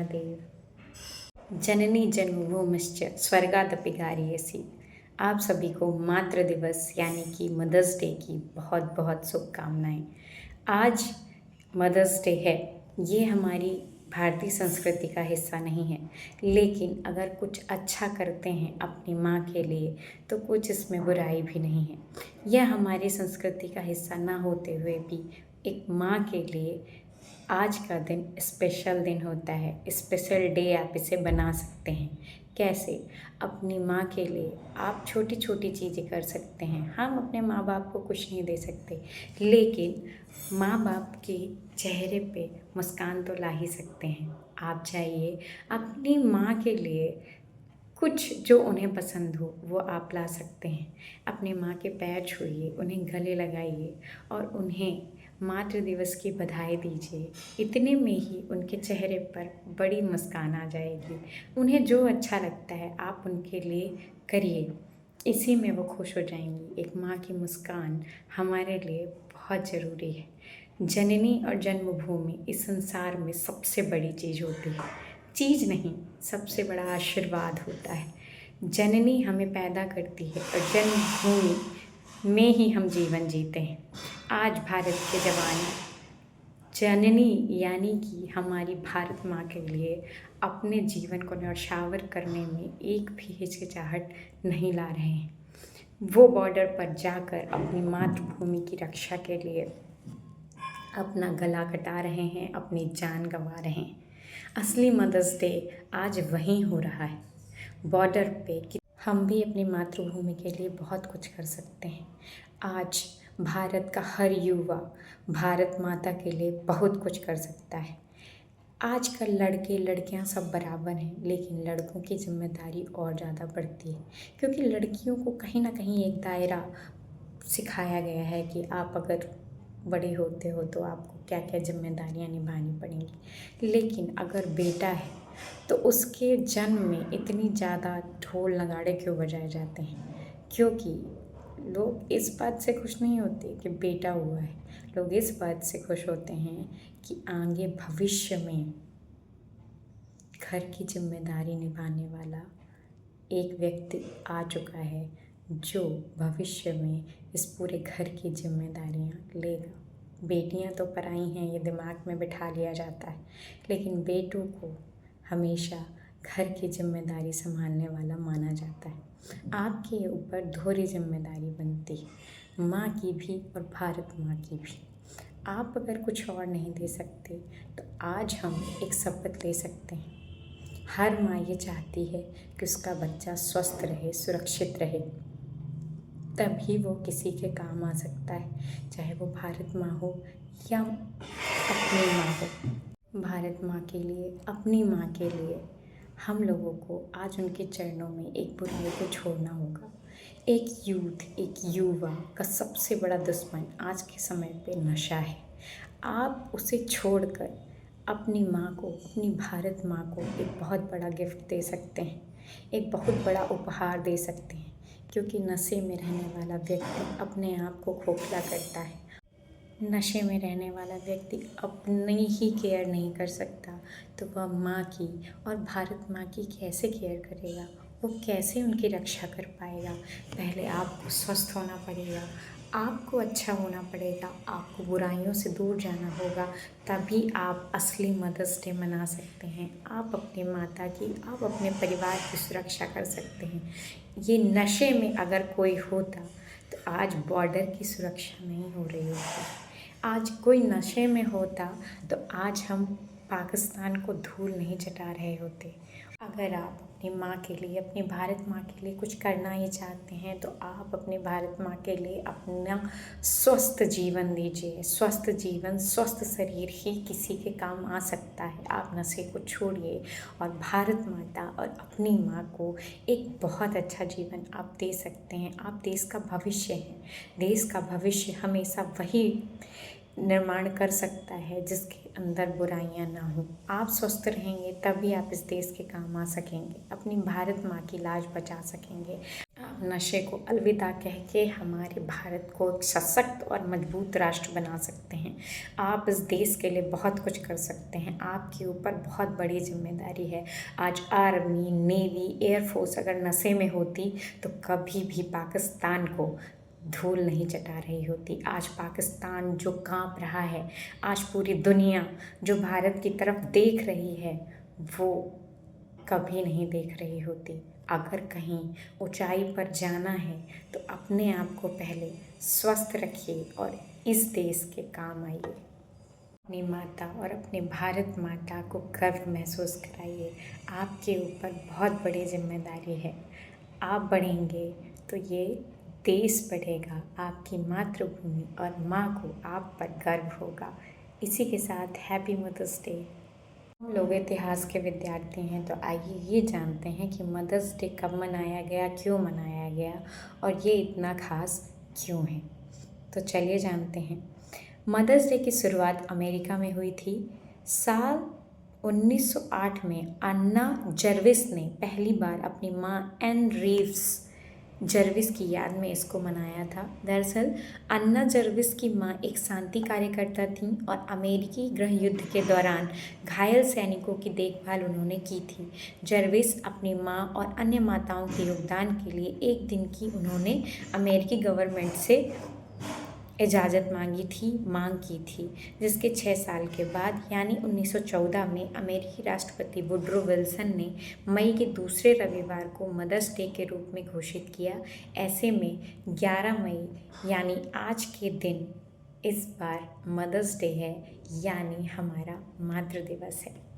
महादेव। जननी जन्मभूमिश्च स्वर्गादपि गारियसी। आप सभी को मातृ दिवस यानी कि मदर्स डे की बहुत बहुत शुभकामनाएं। आज मदर्स डे है, ये हमारी भारतीय संस्कृति का हिस्सा नहीं है, लेकिन अगर कुछ अच्छा करते हैं अपनी माँ के लिए तो कुछ इसमें बुराई भी नहीं है। यह हमारी संस्कृति का हिस्सा ना होते हुए भी एक माँ के लिए आज का दिन स्पेशल दिन होता है। स्पेशल डे आप इसे बना सकते हैं। कैसे? अपनी माँ के लिए आप छोटी छोटी चीज़ें कर सकते हैं। हम अपने माँ बाप को कुछ नहीं दे सकते, लेकिन माँ बाप के चेहरे पे मुस्कान तो ला ही सकते हैं। आप जाइए अपनी माँ के लिए कुछ जो उन्हें पसंद हो वो आप ला सकते हैं। अपनी माँ के पैर छूइए, उन्हें गले लगाइए और उन्हें मातृ दिवस की बधाई दीजिए। इतने में ही उनके चेहरे पर बड़ी मुस्कान आ जाएगी। उन्हें जो अच्छा लगता है आप उनके लिए करिए, इसी में वो खुश हो जाएंगी। एक माँ की मुस्कान हमारे लिए बहुत ज़रूरी है। जननी और जन्मभूमि इस संसार में सबसे बड़ी चीज़ होती है। चीज़ नहीं, सबसे बड़ा आशीर्वाद होता है। जननी हमें पैदा करती है और जन्मभूमि में ही हम जीवन जीते हैं। आज भारत के जवान जननी यानी कि हमारी भारत माँ के लिए अपने जीवन को न्यौछावर करने में एक भी हिचकिचाहट नहीं ला रहे हैं। वो बॉर्डर पर जाकर अपनी मातृभूमि की रक्षा के लिए अपना गला कटा रहे हैं, अपनी जान गंवा रहे हैं। असली मदर्स डे आज वहीं हो रहा है, बॉर्डर पे। हम भी अपनी मातृभूमि के लिए बहुत कुछ कर सकते हैं। आज भारत का हर युवा भारत माता के लिए बहुत कुछ कर सकता है। आजकल लड़के लड़कियां सब बराबर हैं, लेकिन लड़कों की जिम्मेदारी और ज़्यादा बढ़ती है, क्योंकि लड़कियों को कहीं ना कहीं एक दायरा सिखाया गया है कि आप अगर बड़े होते हो तो आपको क्या क्या जिम्मेदारियां निभानी पड़ेंगी। लेकिन अगर बेटा है तो उसके जन्म में इतनी ज़्यादा ढोल नगाड़े क्यों बजाए जाते हैं? क्योंकि लोग इस बात से खुश नहीं होते कि बेटा हुआ है, लोग इस बात से खुश होते हैं कि आगे भविष्य में घर की जिम्मेदारी निभाने वाला एक व्यक्ति आ चुका है जो भविष्य में इस पूरे घर की जिम्मेदारियां लेगा। बेटियां तो पराई हैं, ये दिमाग में बिठा लिया जाता है, लेकिन बेटों को हमेशा घर की जिम्मेदारी संभालने वाला माना जाता है। आपके ऊपर दोहरी जिम्मेदारी बनती है, माँ की भी और भारत माँ की भी। आप अगर कुछ और नहीं दे सकते तो आज हम एक शपथ ले सकते हैं। हर माँ ये चाहती है कि उसका बच्चा स्वस्थ रहे, सुरक्षित रहे, तभी वो किसी के काम आ सकता है, चाहे वो भारत माँ हो या अपनी माँ हो। भारत माँ के लिए, अपनी माँ के लिए हम लोगों को आज उनके चरणों में एक बुराई को छोड़ना होगा। एक युवा का सबसे बड़ा दुश्मन आज के समय पे नशा है। आप उसे छोड़कर अपनी माँ को, अपनी भारत माँ को एक बहुत बड़ा गिफ्ट दे सकते हैं, एक बहुत बड़ा उपहार दे सकते हैं, क्योंकि नशे में रहने वाला व्यक्ति अपने आप को खोखला करता है। नशे में रहने वाला व्यक्ति अपनी ही केयर नहीं कर सकता तो वह माँ की और भारत माँ की कैसे केयर करेगा? वो कैसे उनकी रक्षा कर पाएगा? पहले आपको स्वस्थ होना पड़ेगा, आपको अच्छा होना पड़ेगा, आपको बुराइयों से दूर जाना होगा, तभी आप असली मदर्स डे मना सकते हैं। आप अपनी माता की, आप अपने परिवार की सुरक्षा कर सकते हैं। ये नशे में अगर कोई होता तो आज बॉर्डर की सुरक्षा नहीं हो रही होती। आज कोई नशे में होता तो आज हम पाकिस्तान को धूल नहीं चटा रहे होते। अगर आप अपनी माँ के लिए, अपनी भारत माँ के लिए कुछ करना ही चाहते हैं तो आप अपनी भारत माँ के लिए अपना स्वस्थ जीवन दीजिए। स्वस्थ जीवन, स्वस्थ शरीर ही किसी के काम आ सकता है। आप नशे को छोड़िए और भारत माता और अपनी माँ को एक बहुत अच्छा जीवन आप दे सकते हैं। आप देश का भविष्य हैं। देश का भविष्य हमेशा वही निर्माण कर सकता है जिसके अंदर बुराइयां ना हो। आप स्वस्थ रहेंगे तभी आप इस देश के काम आ सकेंगे, अपनी भारत माँ की लाज बचा सकेंगे। आप नशे को अलविदा कह के हमारे भारत को एक सशक्त और मजबूत राष्ट्र बना सकते हैं। आप इस देश के लिए बहुत कुछ कर सकते हैं। आपके ऊपर बहुत बड़ी जिम्मेदारी है। आज आर्मी, नेवी, एयरफोर्स अगर नशे में होती तो कभी भी पाकिस्तान को धूल नहीं चटा रही होती। आज पाकिस्तान जो कांप रहा है, आज पूरी दुनिया जो भारत की तरफ देख रही है, वो कभी नहीं देख रही होती। अगर कहीं ऊंचाई पर जाना है तो अपने आप को पहले स्वस्थ रखिए और इस देश के काम आइए। अपनी माता और अपने भारत माता को गर्व महसूस कराइए। आपके ऊपर बहुत बड़ी जिम्मेदारी है। आप बढ़ेंगे तो ये देश बढ़ेगा। आपकी मातृभूमि और माँ को आप पर गर्व होगा। इसी के साथ हैप्पी मदर्स डे। हम लोग इतिहास के विद्यार्थी हैं तो आइए ये जानते हैं कि मदर्स डे कब मनाया गया, क्यों मनाया गया और ये इतना खास क्यों है। तो चलिए जानते हैं। मदर्स डे की शुरुआत अमेरिका में हुई थी। साल 1908 में अन्ना जर्विस ने पहली बार अपनी माँ एन रीव्स जर्विस की याद में इसको मनाया था। दरअसल अन्ना जर्विस की मां एक शांति कार्यकर्ता थीं और अमेरिकी गृह युद्ध के दौरान घायल सैनिकों की देखभाल उन्होंने की थी। जर्विस अपनी मां और अन्य माताओं के योगदान के लिए एक दिन की उन्होंने अमेरिकी गवर्नमेंट से इजाज़त मांग की थी, जिसके 6 साल के बाद यानी 1914 में अमेरिकी राष्ट्रपति वुडरो विल्सन ने मई के दूसरे रविवार को मदर्स डे के रूप में घोषित किया। ऐसे में 11 मई यानी आज के दिन इस बार मदर्स डे है, यानी हमारा मातृ दिवस है।